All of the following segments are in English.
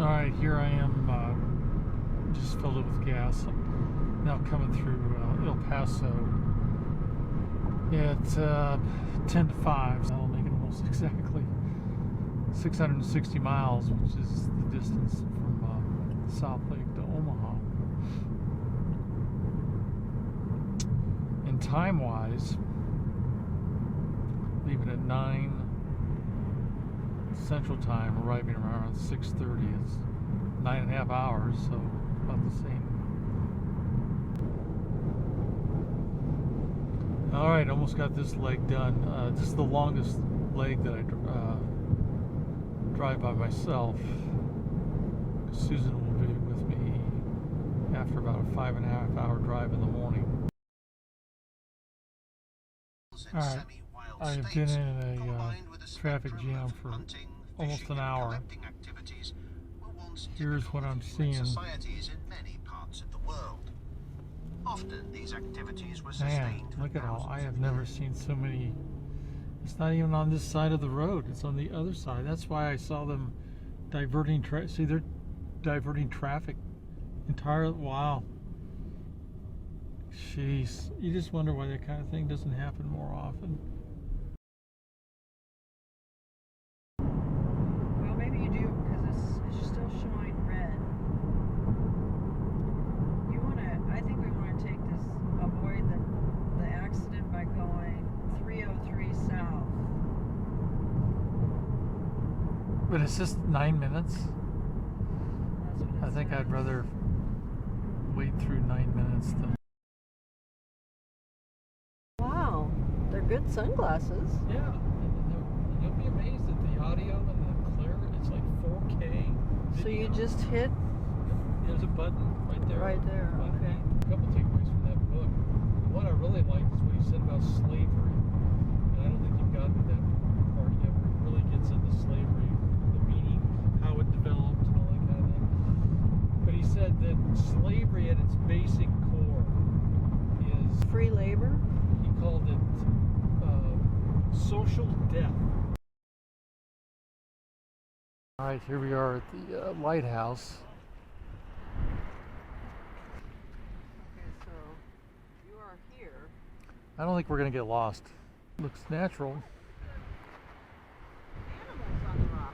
Alright, here I am, just filled it with gas. I'm now coming through El Paso at 10 to 5, so that'll make it almost exactly 660 miles, which is the distance from South Lake to Omaha. And time-wise, leaving at 9 Central Time, arriving around 6:30. It's 9.5 hours, so about the same. All right, almost got this leg done. This is the longest leg that I drive by myself. Susan will be with me after about a 5.5 hour drive in the morning. All right, I have been in a traffic jam for almost an hour. Here's what I'm seeing. Man, look at all. I have never seen so many. It's not even on this side of the road. It's on the other side. That's why I saw them diverting. See, they're diverting traffic entirely. Wow. Jeez. You just wonder why that kind of thing doesn't happen more often. Well, maybe you do, because it's still showing red. I think we want to avoid the accident by going 303 south. But it's just 9 minutes. That's what I think I'd rather wait through 9 minutes than. Wow, they're good sunglasses. Yeah, and you'll be amazed at the audio and the clear. It's like 4K. So you just hit. There's a button right there. Right there. Okay. A couple takeaways from that book. What I really liked is what he said about slavery. And I don't think you've gotten to that part yet, where he really gets into slavery, the meaning, how it developed, and all that kind of thing. But he said that slavery at its basic core is Free labor? He called it social death. All right, here we are at the lighthouse. I don't think we're going to get lost. Looks natural. Animals on the rock.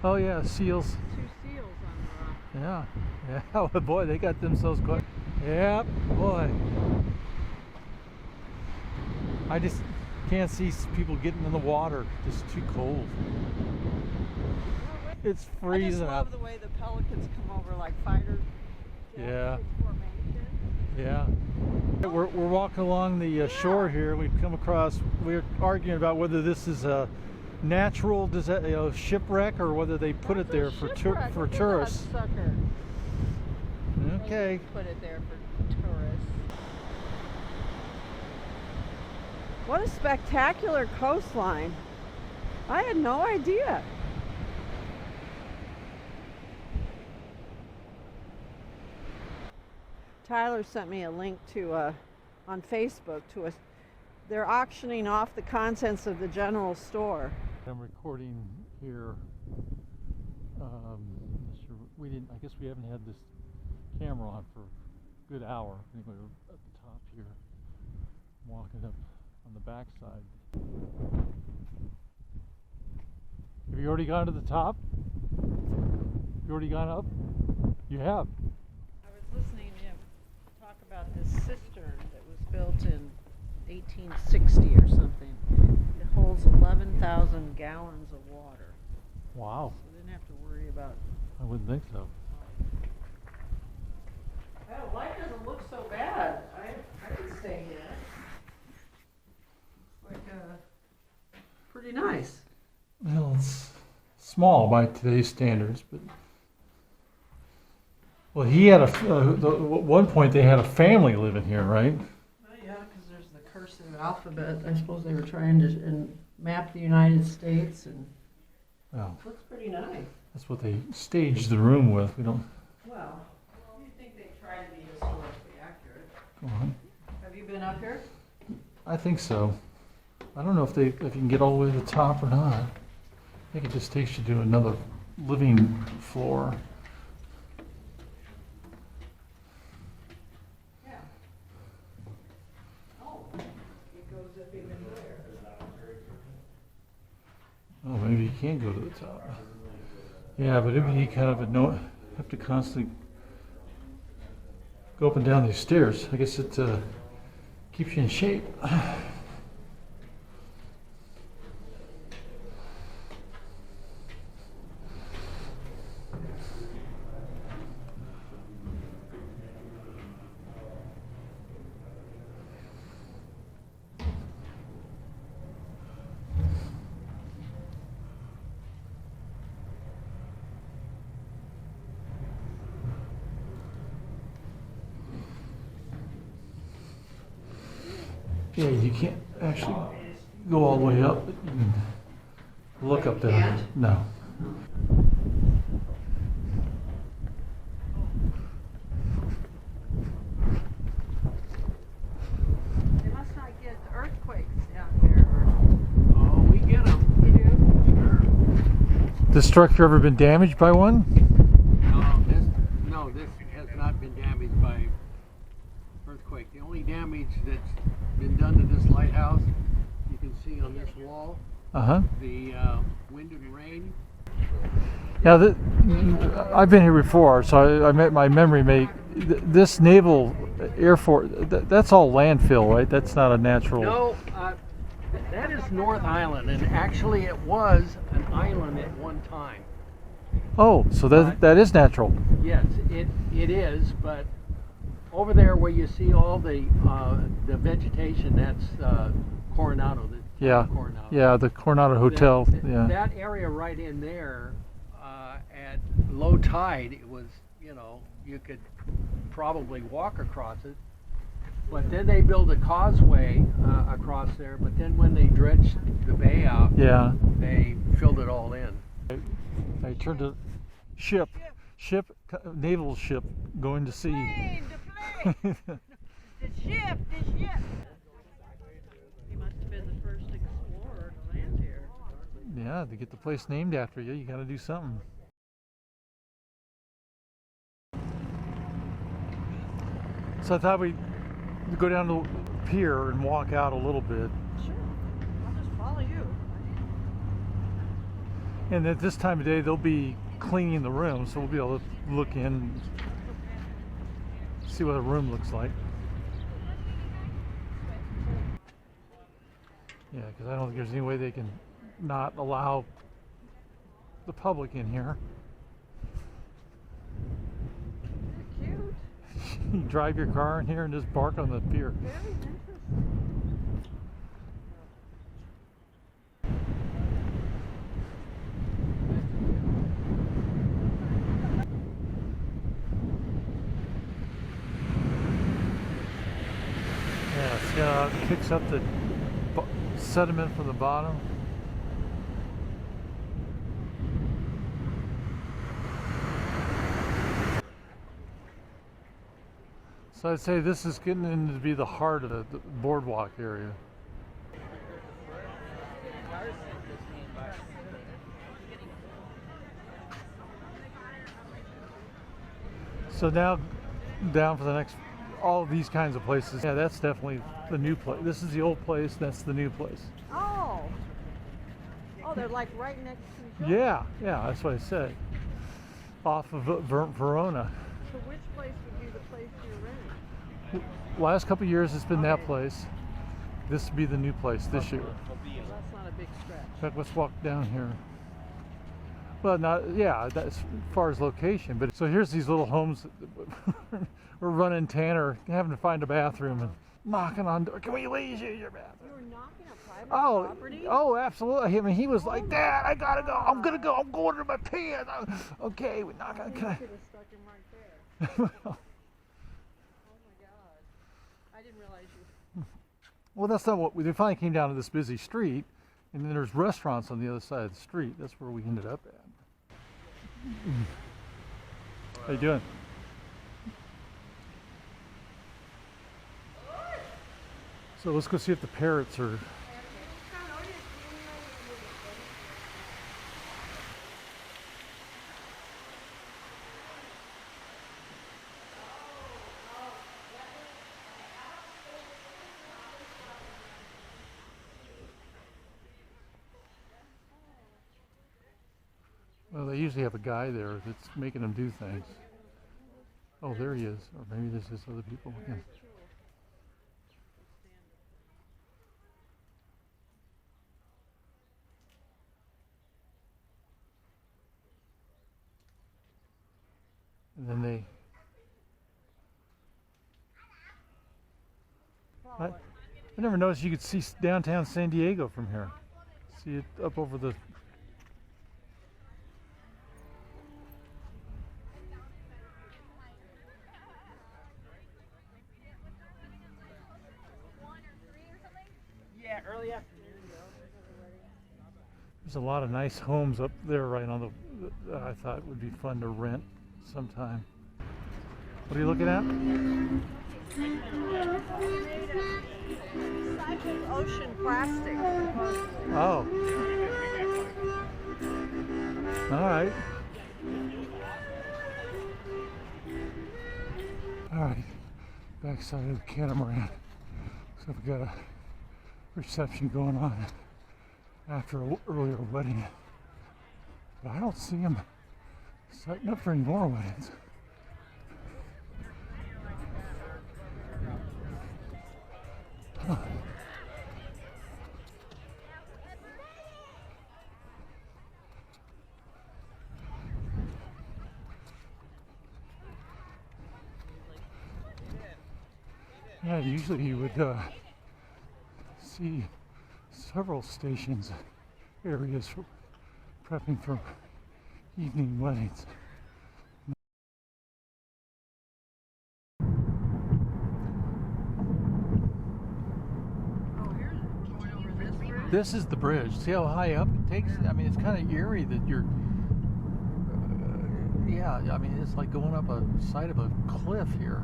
Oh yeah, seals. 2 seals on the rock. Yeah. Yeah. Oh boy, they got themselves quite. Yep, boy. I just can't see people getting in the water. It's too cold. It's freezing I out. just love the way the pelicans come over like fighter jets. Yeah. Formation. Yeah. We're walking along the shore here. We've come across, we're arguing about whether this is a natural shipwreck or whether they put it there for tourists. Okay. Put it there for tourists. What a spectacular coastline. I had no idea. Tyler sent me a link to on Facebook to they're auctioning off the contents of the general store. I'm recording here. I guess we haven't had this camera on for a good hour. Anyway, we're at the top here. I'm walking up on the back side. Have you already gone to the top? You already gone up? You have. I was listening to him talk about this cistern that was built in 1860 or something. It holds 11,000 gallons of water. Wow. So we didn't have to worry about. I wouldn't think so. That light doesn't look so bad. I can stay here. Like pretty nice. Well, it's small by today's standards, but well, he had at one point they had a family living here, right? Oh yeah, because there's the cursive alphabet. I suppose they were trying to map the United States, and Well, it looks pretty nice. that's what they staged the room with. We don't. Well, you think they try to be historically accurate? Go on. Have you been up here? I think so. I don't know if you can get all the way to the top or not. I think it just takes you to another living floor. maybe you can go to the top. Yeah, but it'd be kind of have to constantly go up and down these stairs. I guess it keeps you in shape. Yeah, you can't actually go all the way up, but you can look up there. No. They must not get earthquakes down here. Oh, we get them. You do? This structure ever been damaged by one? No, this has not been damaged by earthquake. The only damage that's been done to this lighthouse, you can see on this wall, the wind and rain. Yeah, I've been here before, so my memory may. This Naval Air Force, that's all landfill, right? That's not a natural. No, that is North Island, and actually it was an island at one time. Oh, so that is natural. Yes, it is, but over there where you see all the vegetation, that's Coronado. Yeah, Coronado. yeah, the Coronado Hotel. Yeah. That area right in there, at low tide, it was, you could probably walk across it. But then they built a causeway across there. But then when they dredged the bay out, Yeah. they filled it all in. I turned to ship, naval ship going to sea. The ship. He must have been the first explorer to land here. Yeah, to get the place named after you, you got to do something. So I thought we'd go down to the pier and walk out a little bit. Sure. I'll just follow you. And at this time of day, they'll be cleaning the room, so we'll be able to look in, see what a room looks like. Yeah, because I don't think there's any way they can not allow the public in here. Cute. You drive your car in here and just park on the pier. Very interesting. Yeah, see how it kicks up the sediment from the bottom. So I'd say this is getting into to be the heart of the boardwalk area. So now down for the next, all of these kinds of places. Yeah, that's definitely the new place. This is the old place, that's the new place. Oh, they're like right next to each other. Yeah, that's what I said. Off of Verona. So which place would be the place you're renting? Last couple of years it's been that place. This would be the new place this year. Well, that's not a big stretch. In fact, let's walk down here. Well, that's as far as location, but so here's these little homes. We're running Tanner, having to find a bathroom and knocking on door. Can we use your bathroom? You were knocking a private property? Oh, absolutely. I mean, he was like, Dad, I gotta go. I'm gonna go. I'm going to my pants. Okay, we're not gonna. You could have stuck him right there. Well, Oh my God. I didn't realize you. well, that's not what we finally came down to this busy street, and then there's restaurants on the other side of the street. That's where we ended up at. How you doing? So let's go see if the parrots are. Well, they usually have a guy there that's making them do things. Oh, there he is. Or maybe this is other people. Yeah. And then they... I never noticed you could see downtown San Diego from here. See it up over the... Yeah, early afternoon. There's a lot of nice homes up there right on the... that I thought would be fun to rent sometime. What are you looking at? Recycled ocean plastic. Oh. All right. All right. Backside of the catamaran. So we got a reception going on after an earlier wedding. But I don't see them setting up for any more weddings. Huh. Yeah, usually you would see several stations, areas for prepping for evening weddings. This is the bridge. See how high up it takes? I mean, it's kind of eerie that you're... yeah, I mean, it's like going up a side of a cliff here.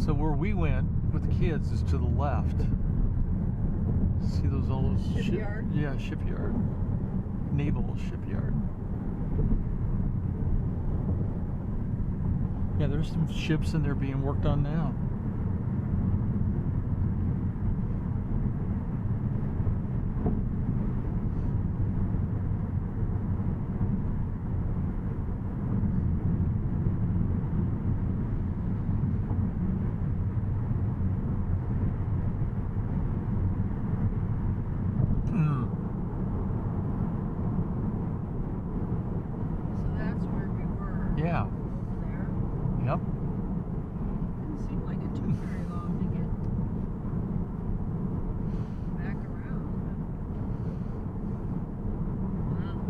So where we went with the kids is to the left. See those all those shipyard? Yeah, shipyard. Naval shipyard. Yeah, there's some ships in there being worked on now. So that's where we were. Yeah. Yep. Didn't seem like it took very long to get back around. Wow.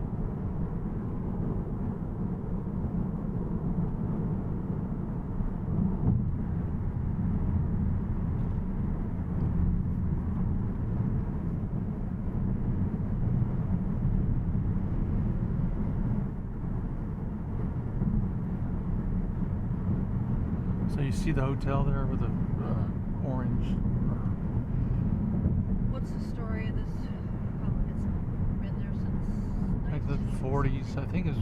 So you see the hotel there with the orange. What's the story of this? Oh, it's been there since Like the 40s, I think is.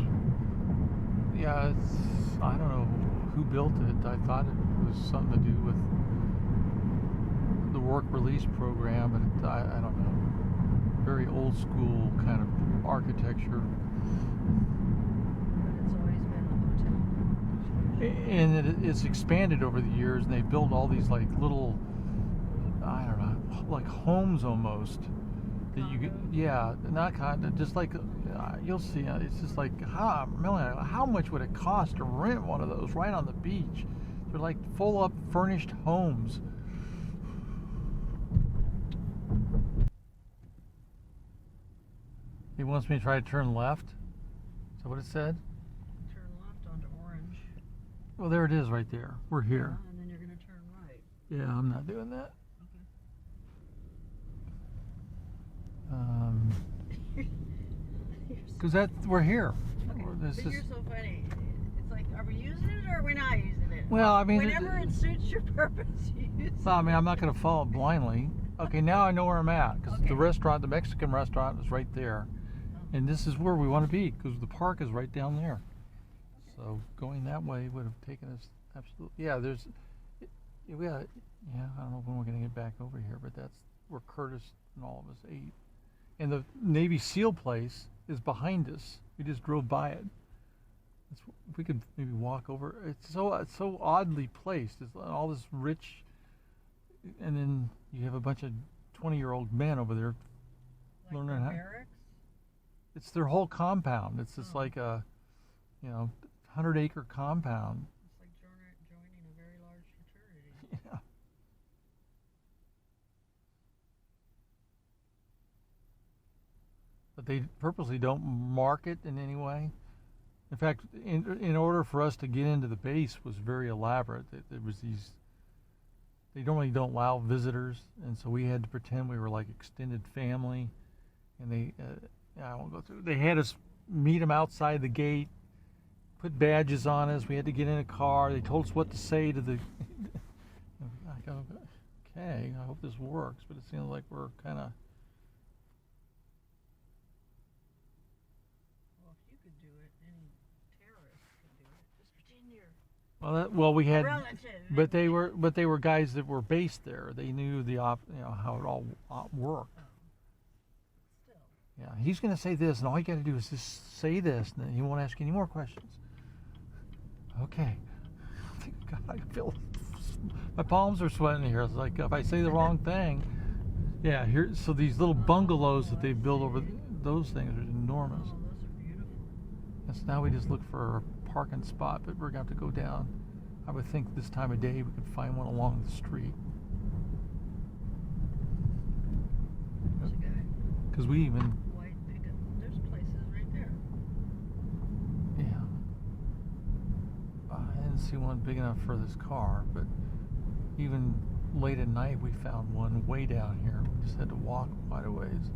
Yeah, it's. I don't know who built it. I thought it was something to do with the work release program, but I don't know. Very old school kind of architecture. It's always been a hotel. And it's expanded over the years, and they built all these like little, I don't know, like homes almost. That you could, yeah, not kind of, just like, you'll see, it's just like, how much would it cost to rent one of those right on the beach? They're like full up furnished homes. He wants me to try to turn left. Is that what it said? Turn left onto Orange. Well, there it is right there. We're here. And then you're going to turn right. Yeah, I'm not doing that. Because we're here. Okay. This But is, you're so funny. It's like, are we using it or are we not using it? well, I mean, Whenever it suits your purpose, you use it. well, I mean, I'm not going to follow it blindly. Okay, now I know where I'm at, because Okay. the restaurant, the Mexican restaurant, is right there, Oh. and this is where we want to be, because the park is right down there. So going that way would have taken us absolutely. Yeah, Yeah, I don't know when we're gonna get back over here, but that's where Curtis and all of us ate. And the Navy SEAL place is behind us. We just drove by it. If we could maybe walk over. It's so oddly placed. It's all this rich, and then you have a bunch of 20-year-old men over there Like learning the how. barracks? It's their whole compound. It's just Oh. like a, 100-acre compound. It's like joining a very large fraternity. Yeah. But they purposely don't mark it in any way. In fact, in order for us to get into the base was very elaborate. There was these. They normally don't allow visitors, and so we had to pretend we were like extended family. And they, I won't go through. They had us meet them outside the gate, put badges on us. We had to get in a car. They told us what to say to the. I go, okay. I hope this works, but it seems like we're kind of. Well, if you could do it, any terrorist could do it. Just pretend you're We had, relative. but they were guys that were based there. They knew how it all worked. Oh. Still. Yeah, he's going to say this, and all you got to do is just say this, and then he won't ask any more questions. Okay. God, I feel my palms are sweating here. It's like if I say the wrong thing, yeah. Here, so these little bungalows that they build over those things are enormous. Oh, those are beautiful. And so now we just look for a parking spot, but we're going to have to go down. I would think this time of day we could find one along the street. There's a guy. Because we even, White pickup. There's places right there. yeah. I didn't see one big enough for this car, but even late at night we found one way down here. We just had to walk quite a ways.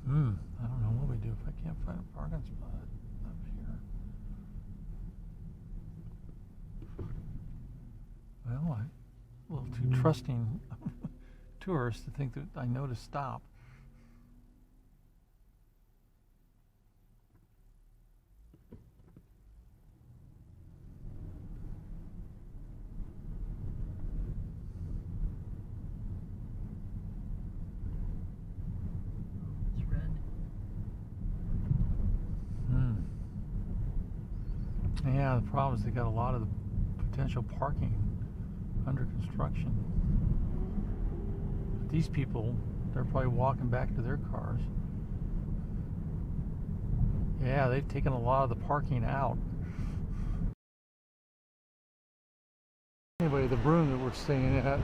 I don't know what we do if I can't find a parking spot up here. Well, I'm a little too trusting tourists to think that I know to stop. It's red. Yeah, the problem is they got a lot of the potential parking under construction. But these people, they're probably walking back to their cars. Yeah, they've taken a lot of the parking out. Anyway, the room that we're staying at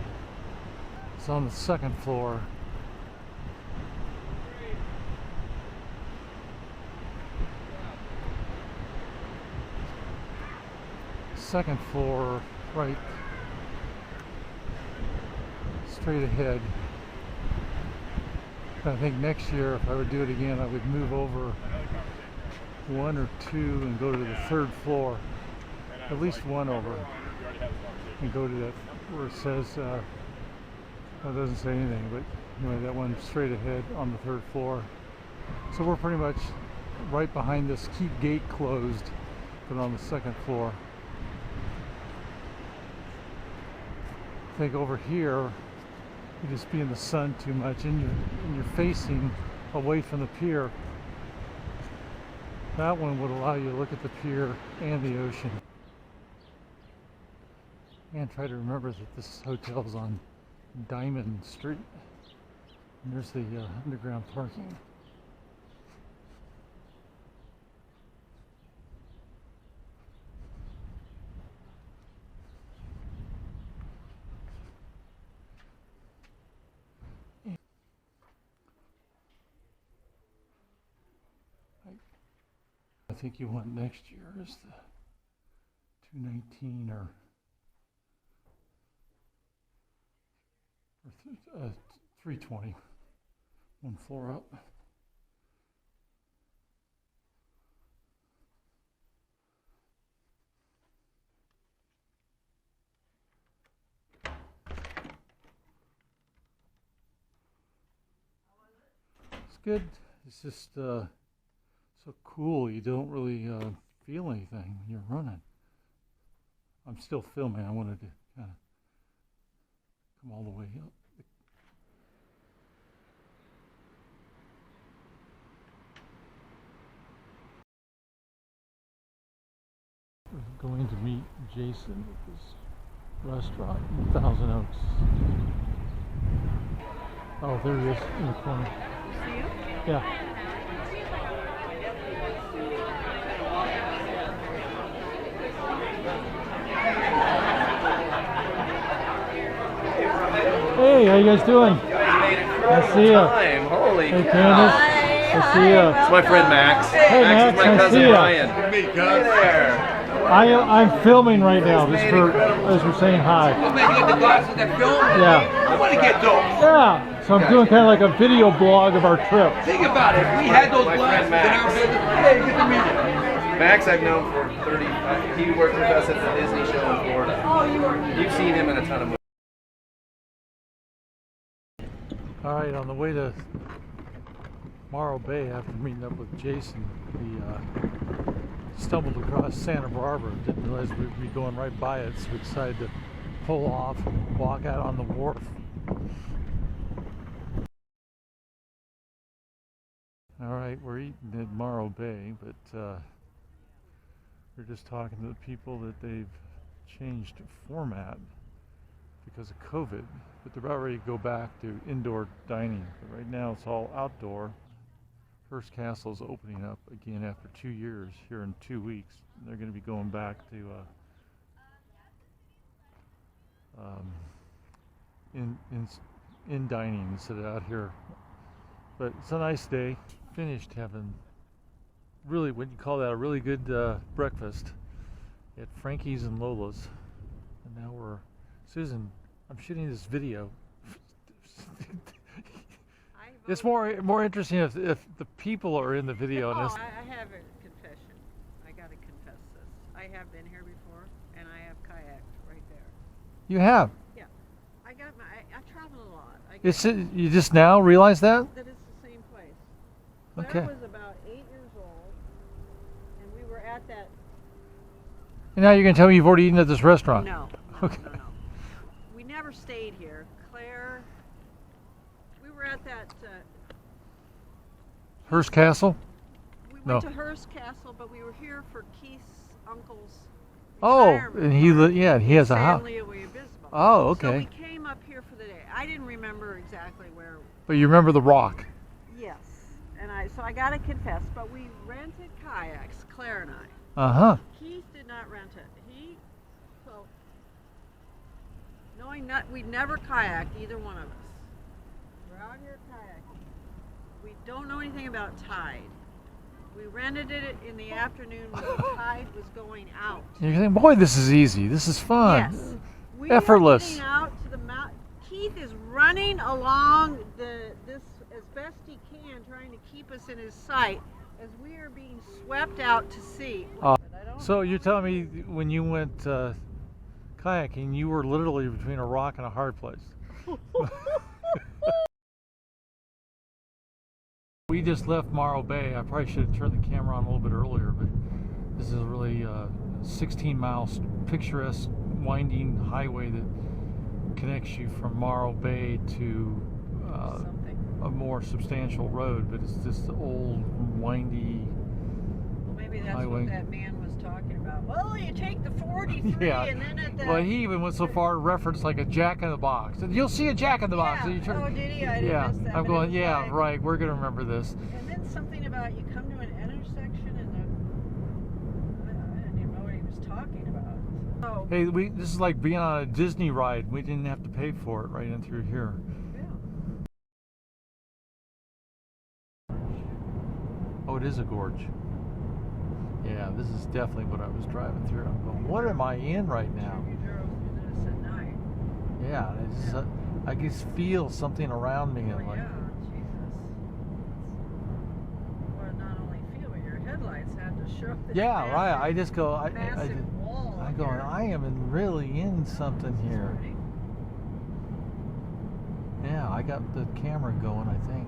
is on the second floor. Second floor, right straight ahead. I think next year, if I would do it again, I would move over one or two and go to the third floor, at least one over, and go to that where it says, it doesn't say anything, but anyway, that one straight ahead on the third floor. So we're pretty much right behind this, keep gate closed, but on the second floor. I think over here you just be in the sun too much, and you're facing away from the pier. That one would allow you to look at the pier and the ocean. And try to remember that this hotel is on Diamond Street. And there's the underground parking. I think you want next year is the 219 or 320, one floor up. good. It's just so cool. You don't really feel anything when you're running. I'm still filming. I wanted to kind of come all the way up. We're going to meet Jason at this restaurant in Thousand Oaks. Oh, there he is in the corner. See you? Yeah. Hey, how you guys doing? You guys made it through I see ya. time. Holy Hey, cow. Candace. I see ya. It's my friend Max. Hey, Max, Max is my I cousin see ya. Ryan. Hey there. I'm filming right now, just for as we're saying hi. Oh man, you got the glasses that film? Yeah. I want to get those. Yeah. So I'm doing kind of like a video blog of our trip. Think about it. We had those My glasses friend in our Max. business. Hey, get to meet you. Max I've known for 30, he worked with us at the Disney show in Florida. Oh, you were. You've seen him in a ton of movies. All right, on the way to Morrow Bay after meeting up with Jason, we stumbled across Santa Barbara. Didn't realize we'd be going right by it, so we decided to pull off and walk out on the wharf. All right, we're eating at Morrow Bay, but we're just talking to the people that they've changed format because of COVID, but they're about ready to go back to indoor dining. But right now it's all outdoor. Hearst Castle's opening up again after 2 years here in 2 weeks. They're going to be going back to in dining instead of out here. But it's a nice day. Finished having really, what you call that, a really good breakfast at Frankie's and Lola's. And now we're, Susan, I'm shooting this video. It's more interesting if the people are in the video. And Oh, it's, I have a confession. I gotta confess this. I have been here before, and I have kayaked right there. you have. Yeah, I got my. I travel a lot. You just now realize that? That it's the same place. Claire Okay. was about 8 years old, and we were at that. And now you're going to tell me you've already eaten at this restaurant. No, Okay. no. We never stayed here. Claire, we were at that. Hearst Castle? We No. went to Hearst Castle, but we were here for Keith's uncle's. Oh, retirement and he party yeah, he has a in house. San Luis Obispo. Oh, So okay. we came up here for the day. I didn't remember exactly where. But you remember the rock? Yes, and I gotta confess, but we rented kayaks, Claire and I. Uh-huh. Keith did not rent it. So knowing that we'd never kayaked, either one of us. We're out here kayaking. We don't know anything about tide. We rented it in the afternoon when the tide was going out. You're thinking, boy, this is easy. This is fun. Yes. We Effortless. Are getting out to the mountain. Keith is running along this as best he can, trying to keep us in his sight as we are being swept out to sea. But I don't So you're telling me when you went kayaking, you were literally between a rock and a hard place. We just left Morrow Bay. I probably should have turned the camera on a little bit earlier, but this is a really 16-mile picturesque winding highway that connects you from Morrow Bay to something. a more substantial road, but it's this old, windy. Well, maybe that's highway. what that man was talking about. Well, you take the 43 Yeah. and then at the... Well, he even went so far to reference like a Jack in the Box. And you'll see a Jack in the Box. And you turn, Oh, did he? I didn't yeah, miss that. I'm but going. it was Yeah, like- right. We're gonna remember this. And then something about you come to an intersection and I didn't even know what he was talking about. Oh, Hey, this is like being on a Disney ride. We didn't have to pay for it right in through here. yeah. Oh, it is a gorge. Yeah, this is definitely what I was driving through. I'm going, what am I in right now? You drove through this at night. Yeah, I just feel something around me. Oh, And like, yeah, Jesus. Well, not only feel, but your headlights had to show this yeah, massive, right. I just go. massive wall. I go. here. I am really in something This is here. pretty. Yeah, I got the camera going, I think.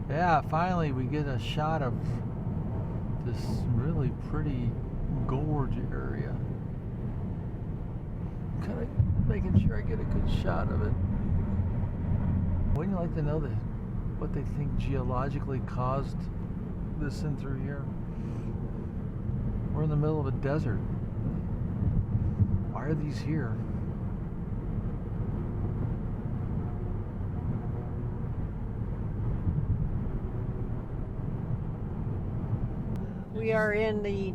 Yeah, finally we get a shot of this really pretty gorge area. Kind of making sure I get a good shot of it. Wouldn't you like to know what they think geologically caused this in through here? We're in the middle of a desert. Why are these here? We are in the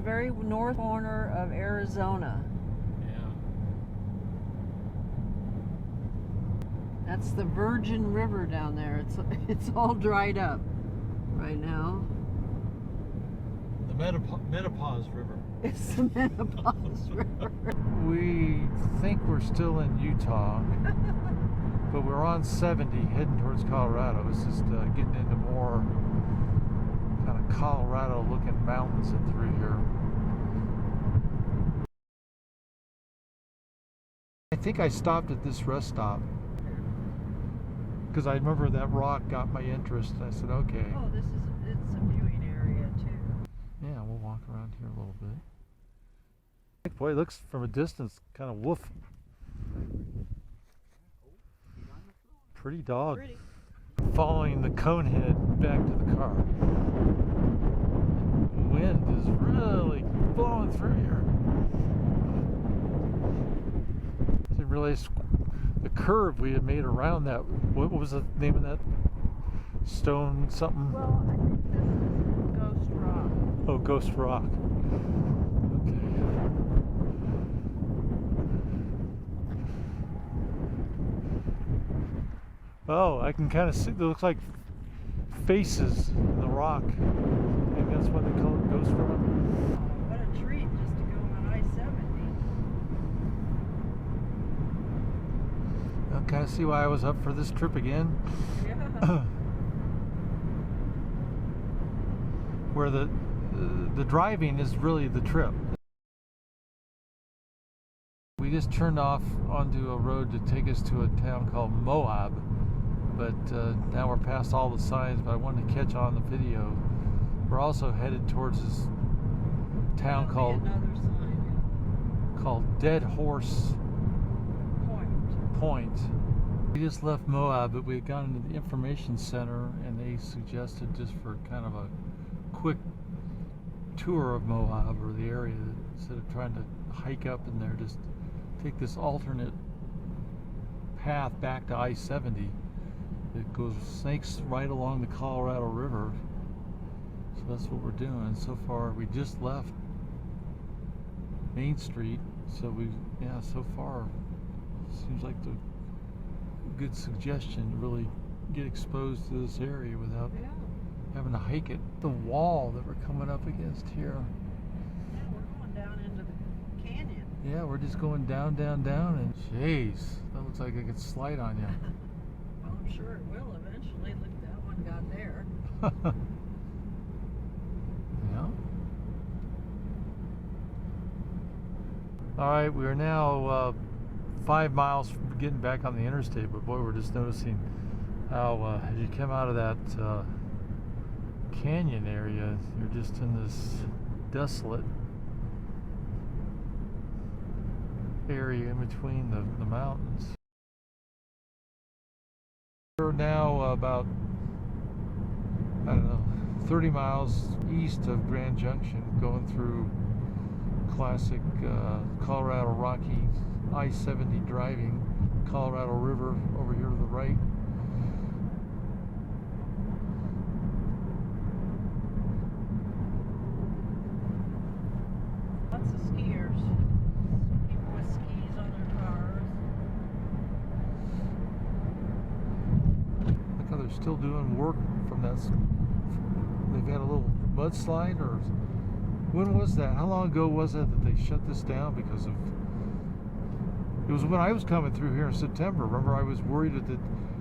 very north corner of Arizona. Yeah. That's the Virgin River down there. It's all dried up right now. The Menopause River. It's the Menopause River. We think we're still in Utah, but we're on 70 heading towards Colorado. It's just getting into more kind of Colorado looking mountains in through here. I think I stopped at this rest stop because I remember that rock got my interest, and I said, okay. Oh, it's a viewing area too. Yeah, we'll walk around here a little bit. Boy, it looks from a distance kind of woof. Pretty dog. Pretty. Following the cone head back to the car. Wind is really blowing through here. Didn't realize the curve we had made around that. What was the name of that stone something? Well, I think this is Ghost Rock. Oh, Ghost Rock. Okay. Oh, I can kind of see, it looks like faces in the rock. Maybe that's why they call it Ghost Rock. What a treat just to go on I-70. I kind of see why I was up for this trip again. Yeah. Where the driving is really the trip. We just turned off onto a road to take us to a town called MOAB, but now we're past all the signs, but I wanted to catch on the video. We're also headed towards this town called Dead Horse Point. We just left MOAB, but we had gone into the information center, and they suggested just for kind of a quick tour of MOAB or the area, instead of trying to hike up in there, just take this alternate path back to I-70 that goes snakes right along the Colorado River. So that's what we're doing. So far we just left Main Street, so so far seems like the good suggestion to really get exposed to this area without having to hike it. The wall that we're coming up against here. Yeah, we're going down into the canyon. Yeah, we're just going down, down, down, and jeez, that looks like it could slide on you. Well, I'm sure it will eventually. Look, that one got there. Yeah. All right, we are now 5 miles from getting back on the interstate, but boy, we're just noticing how as you come out of that canyon area, you're just in this desolate area in between the mountains. We're now about, I don't know, 30 miles east of Grand Junction, going through classic Colorado Rocky I-70 driving, Colorado River over here to the right. Lots of skiers. People with skis on their cars. Look how they're still doing work from that. They've had a little mudslide, or when was that? How long ago was it that they shut this down because of? It was when I was coming through here in September. Remember, I was worried that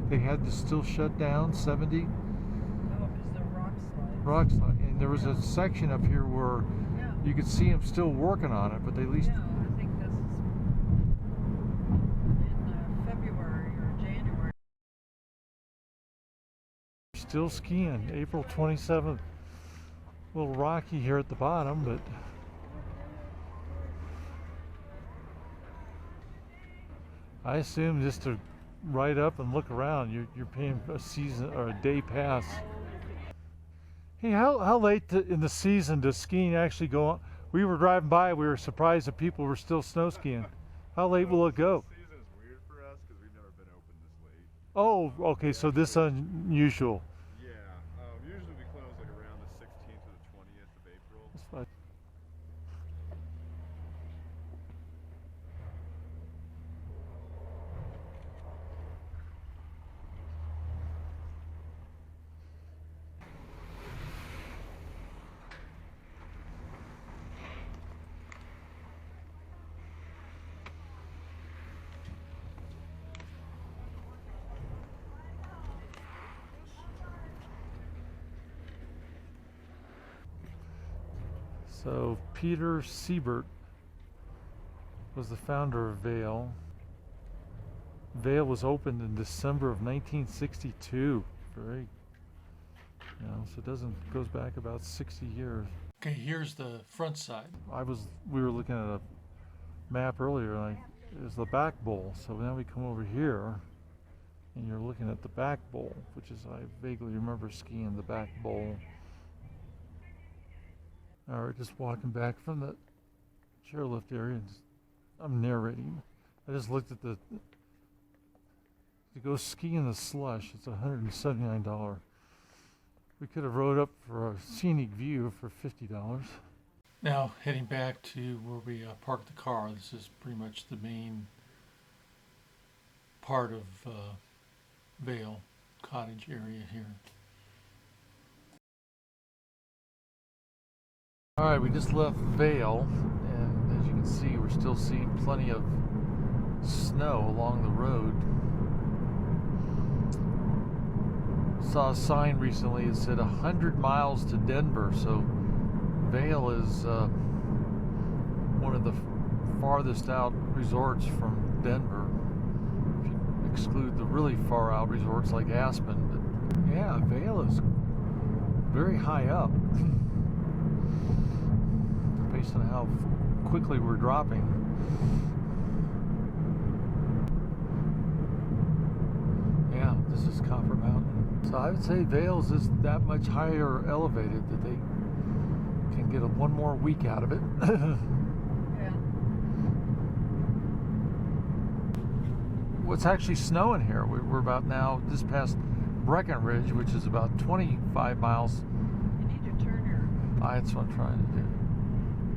they had to still shut down 70. No, because they're rock slides. Rock slide, and there was a section up here where you could see them still working on it, but they at least still skiing. April 27th. A little rocky here at the bottom, but I assume just to ride up and look around, you're paying a season or a day pass. Hey, how late in the season does skiing actually go on? We were driving by, we were surprised that people were still snow skiing. How late will it go? This season is weird for us because we've never been open this late. Oh, okay, so this unusual. Yeah, usually we close like around the 16th to the 20th of April. That's fine. So Peter Siebert was the founder of Vail. Vail was opened in December of 1962. So it goes back about 60 years. Okay, here's the front side. We were looking at a map earlier, and it was the back bowl. So now we come over here, and you're looking at the back bowl, which is, I vaguely remember skiing the back bowl. All right, just walking back from the chairlift area. I'm narrating. I just looked at to go ski in the slush, it's $179. We could have rode up for a scenic view for $50. Now, heading back to where we parked the car. This is pretty much the main part of Vail Cottage area here. All right, we just left Vail, and as you can see, we're still seeing plenty of snow along the road. Saw a sign recently that said 100 miles to Denver, so Vail is one of the farthest out resorts from Denver, if you exclude the really far out resorts like Aspen. But yeah, Vail is very high up. Based on how quickly we're dropping. Yeah, this is Copper Mountain. So I would say Vail's is that much higher elevated that they can get one more week out of it. Yeah. What's actually snowing here? We're about now just past Breckenridge, which is about 25 miles. You need to turn your... That's what I'm trying to do.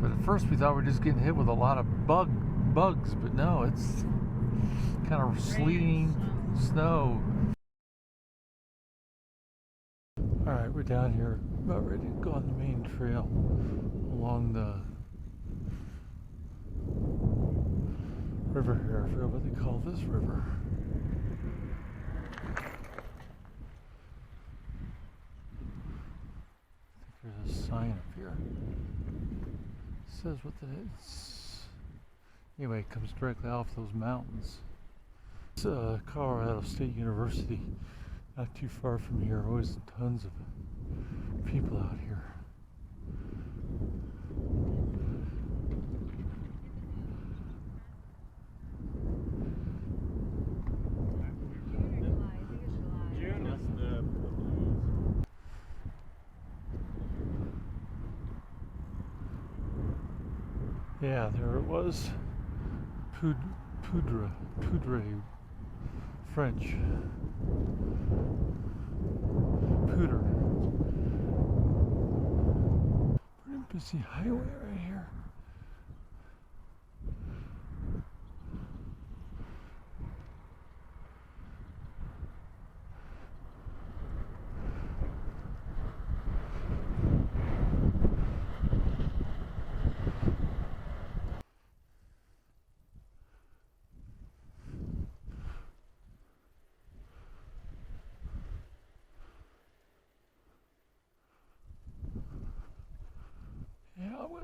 But at first we thought we were just getting hit with a lot of bugs, but no, it's kind of sleeting snow. All right, we're down here about ready to go on the main trail along the river here. I forgot what they call this river. I think there's a sign up here. Says what that is. Anyway, it comes directly off those mountains. It's Colorado State University, not too far from here. Always tons of people out here. Yeah, there it was. Poudre, French. Poudre. Pretty busy highway right here.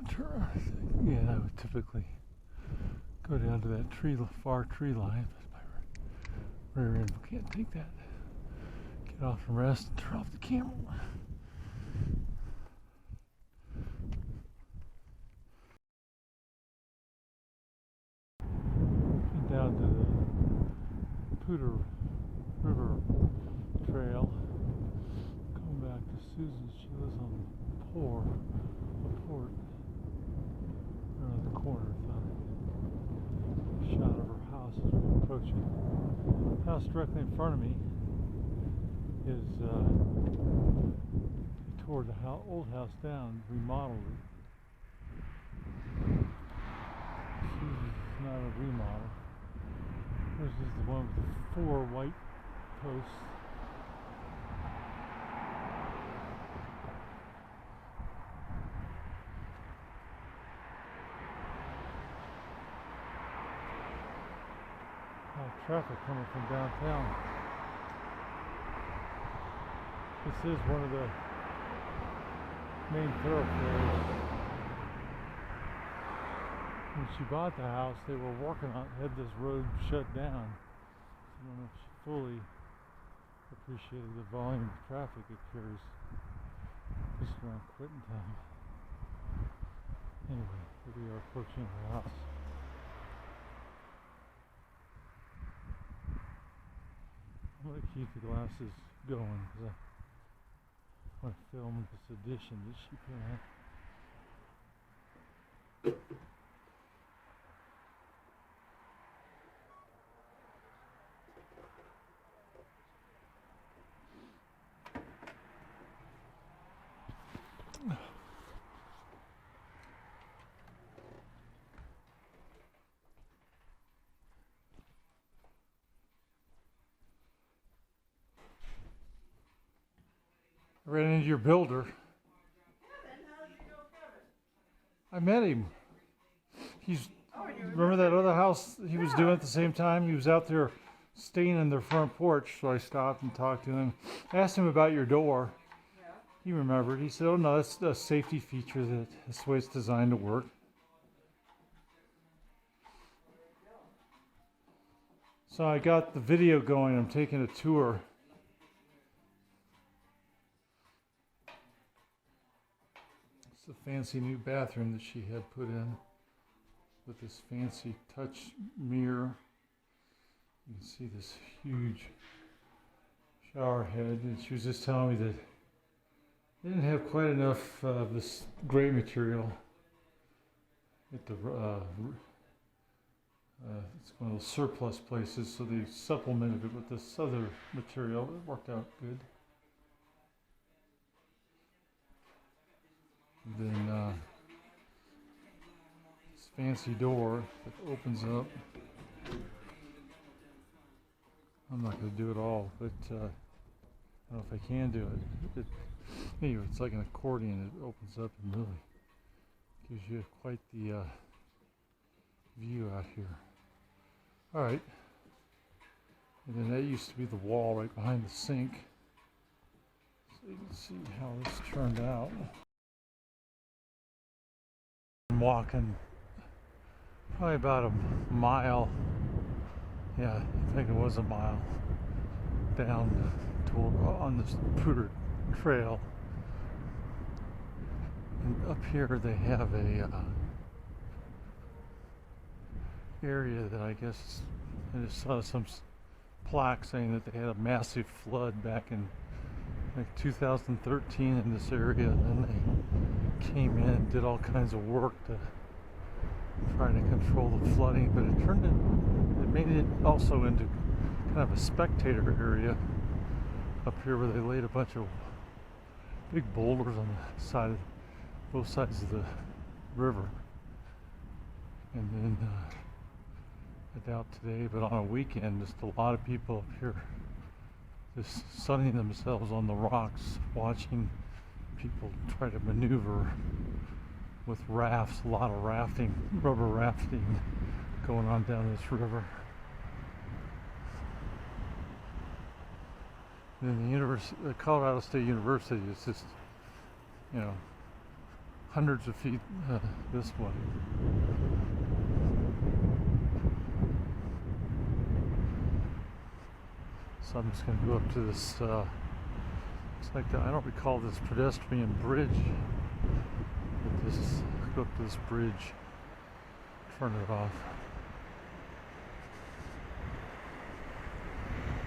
Turn. Yeah, I would typically go down to that far tree line, but my rear end can't take that. Get off and rest and turn off the camera. Been down to the Poudre River Trail. Going back to Susan. She lives on Port. Around the corner. Thought a shot of her house as we approach it. The house directly in front of me is toward the old house down, remodeled it. Susie's not a remodel. This is the one with the 4 white posts. Traffic coming from downtown. This is one of the main thoroughfares. When she bought the house, they were working on had this road shut down. I don't know if she fully appreciated the volume of traffic it carries just around quitting time. Anyway, here we are approaching the house. I'm going to keep the glasses going because I want to film this addition that she put on. I ran into your builder. Kevin, how did you know Kevin? I met him. He's remember that other house he was doing at the same time? He was out there staying in their front porch, so I stopped and talked to him. I asked him about your door. Yeah. He remembered. He said, "Oh no, that's a safety feature. That's the way it's designed to work." So I got the video going. I'm taking a tour. It's a fancy new bathroom that she had put in with this fancy touch mirror. You can see this huge shower head, and she was just telling me that they didn't have quite enough of this gray material at the it's one of those surplus places, so they supplemented it with this other material. It worked out good. And then this fancy door that opens up. I'm not going to do it all, but I don't know if I can do it. Anyway, it's like an accordion. It opens up and really gives you quite the view out here. All right. And then that used to be the wall right behind the sink. So you can see how this turned out. I'm walking probably about a mile. Yeah, I think it was a mile down toward on this Poudre trail. And up here they have a area that I guess I just saw some plaque saying that they had a massive flood back in like 2013 in this area, and then they came in and did all kinds of work to try to control the flooding, but it made it also into kind of a spectator area up here where they laid a bunch of big boulders on the side of both sides of the river. And then I doubt today, but on a weekend, just a lot of people up here just sunning themselves on the rocks, watching people try to maneuver with rafts. A lot of rafting, rubber rafting going on down this river. And then the Colorado State University is just, you know, hundreds of feet this way. So I'm just going to go up to this Looks like I don't recall this pedestrian bridge. But this, go up to this bridge, turn it off.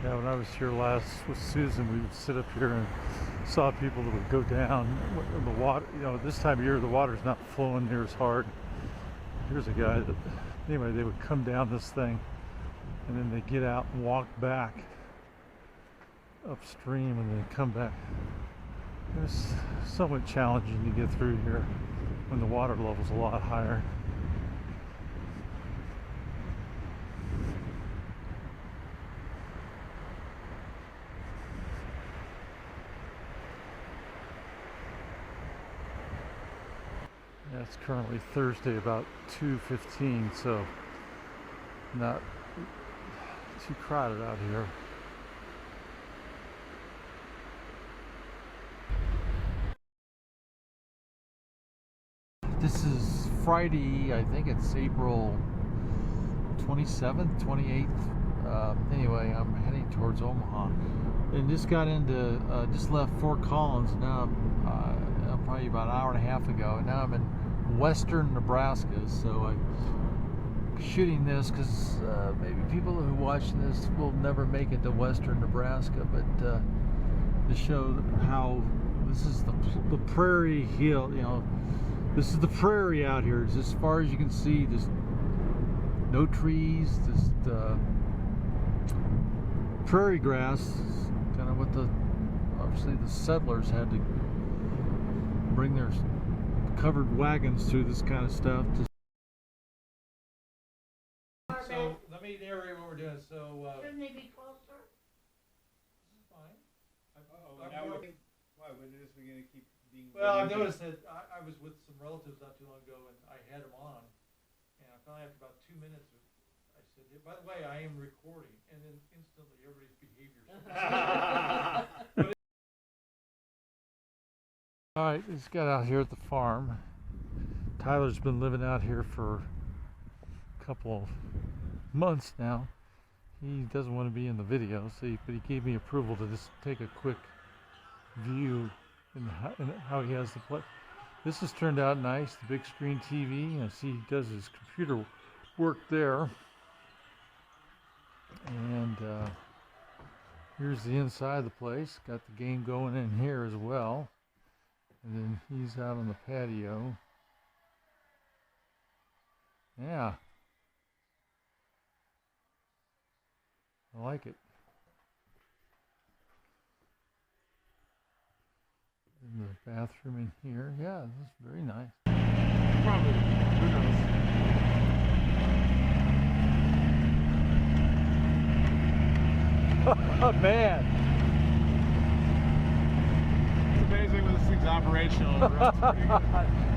Yeah, when I was here last with Susan, we would sit up here and saw people that would go down in the water. You know, this time of year the water's not flowing near as hard. Here's a guy that, anyway, they would come down this thing and then they get out and walk back upstream and then come back. It was somewhat challenging to get through here when the water level's a lot higher. Yeah, it's currently Thursday about 2:15, so not too crowded out here. This is Friday, I think it's April 27th, 28th. Anyway, I'm heading towards Omaha. And just got into, just left Fort Collins. Now I'm probably about an hour and a half ago. Now I'm in western Nebraska. So I'm shooting this because maybe people who watch this will never make it to western Nebraska. But to show how this is the prairie hill, you know. This is the prairie out here. It's as far as you can see, just no trees, just prairie grass. Kind of what obviously the settlers had to bring their covered wagons through this kind of stuff. So let me narrate what we're doing. So Shouldn't they be closer? this is fine. Why? When is we gonna keep being? Well, I noticed that I was with some relatives not too long ago, and I had them on, and I finally after about 2 minutes, I said, "Yeah, by the way, I am recording," and then instantly everybody's behavior. All right, just got out here at the farm. Tyler's been living out here for a couple of months now. He doesn't want to be in the video, so but he gave me approval to just take a quick view and how he has the play. This has turned out nice, the big screen TV. I see he does his computer work there. And here's the inside of the place. Got the game going in here as well. And then he's out on the patio. Yeah. I like it. In the bathroom in here. Yeah, this is very nice. Probably. Who knows? Oh man. It's amazing when this thing's operational. It runs pretty good.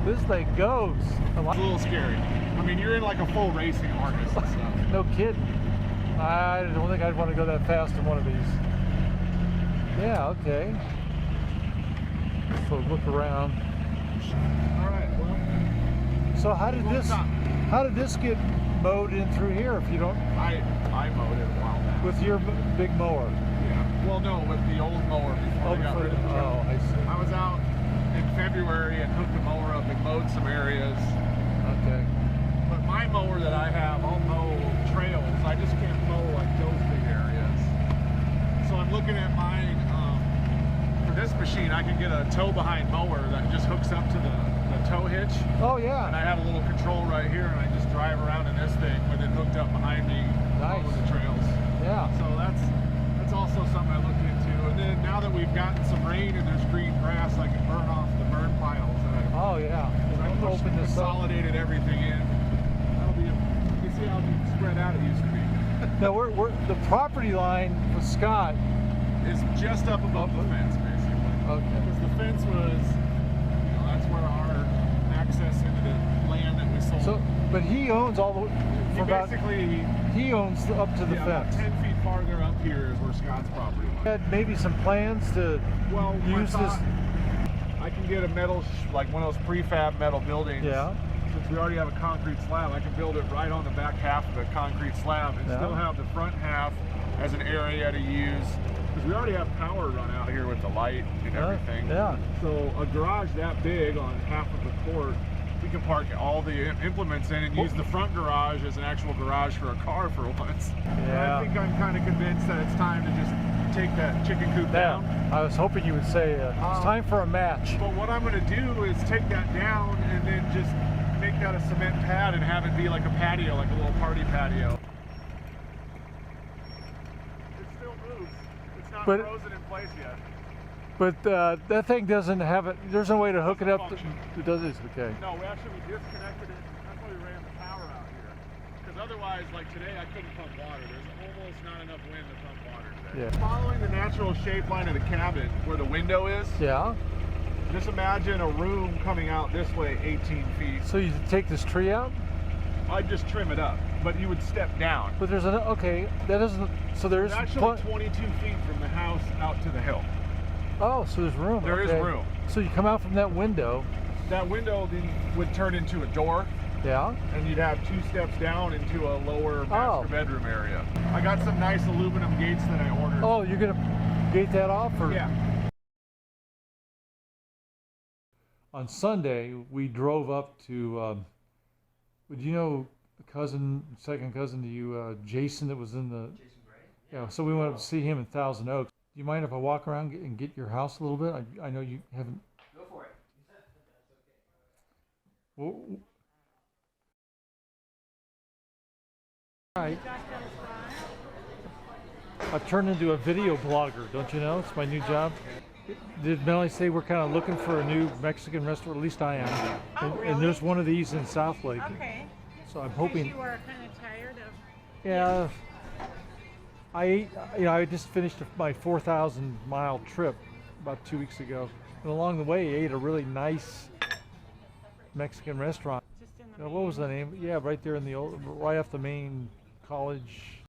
This thing goes. It's a little scary. I mean, you're in like a full racing harness and stuff. No kidding. I don't think I'd want to go that fast in one of these. Yeah, okay. So look around. All right. Well, So how did this get mowed in through here if you don't I mowed it a while back. with your big mower? Yeah. Well, no, with the old mower before I got rid of the truck. I see. I was out in February and hooked the mower up and mowed some areas. Okay. But my mower that I have, I'll mow trails. I just can't mow like those big areas. So I'm looking at mine. For this machine, I can get a tow behind mower that just hooks up to the tow hitch. Oh And yeah. I have a little control right here, and I just drive around in this thing with it hooked up behind me, Nice. mowing the trails. Yeah. So that's also something I looked into. And then now that we've gotten some rain and there's green grass, I can burn off the burn piles. And Oh yeah. I pushed Open this up. consolidated everything in. That'll be. You can see how spread out it used to be. Now we're the property line for Scott. It's just up above the fence, basically. Okay. Because the fence was, that's where our access into the land that we sold. So, but he owns all the he for about basically, he owns up to the about fence. 10 feet farther up here is where Scott's property was. Had maybe some plans to Well, use this. I can get a metal, like one of those prefab metal buildings. Yeah. Since we already have a concrete slab, I can build it right on the back half of the concrete slab and Yeah. still have the front half as an area to use. Because we already have power run out here with the light and everything. Yeah. So a garage that big on half of the court, we can park all the implements in and use the front garage as an actual garage for a car for once. Yeah. I think I'm kind of convinced that it's time to just take that chicken coop down. I was hoping you would say it's time for a match. But what I'm going to do is take that down and then just make that a cement pad and have it be like a patio, like a little party patio. It still moves. It's not frozen in place yet. But that thing doesn't have it. There's no way to hook it up. Function. It does this. Okay. No, we disconnected it. That's why we ran the power out here. Because otherwise, like today, I couldn't pump water. There's almost not enough wind to pump water today. Yeah. Following the natural shape line of the cabin, where the window is, Yeah. just imagine a room coming out this way 18 feet. So you take this tree out, I'd just trim it up, but you would step down. but there's an okay. That isn't. So there's It's actually 22 feet from the house out to the hill. Oh, so there's room. There is okay. room. So you come out from that window. That window then would turn into a door, Yeah. and you'd have 2 steps down into a lower master bedroom area. I got some nice aluminum gates that I ordered. Oh, you're gonna gate that off, or? Yeah. On Sunday, we drove up to. Would you know a cousin, second cousin to you, Jason, that was in the. Jason Gray. Yeah. So we went up to see him in Thousand Oaks. Do you mind if I walk around and get your house a little bit? I know you haven't. Go for it. Well, all right. I've turned into a video blogger, don't you know? It's my new job. Did Melanie say we're kind of looking for a new Mexican restaurant? At least I am. And there's one of these in South Lake. Okay. So I'm Because hoping. you are kind of tired of. Yeah. I ate, I just finished my 4,000-mile trip about 2 weeks ago. And along the way, I ate a really nice Mexican restaurant. Just in the What was the name? Yeah, right there in the old, right off the main college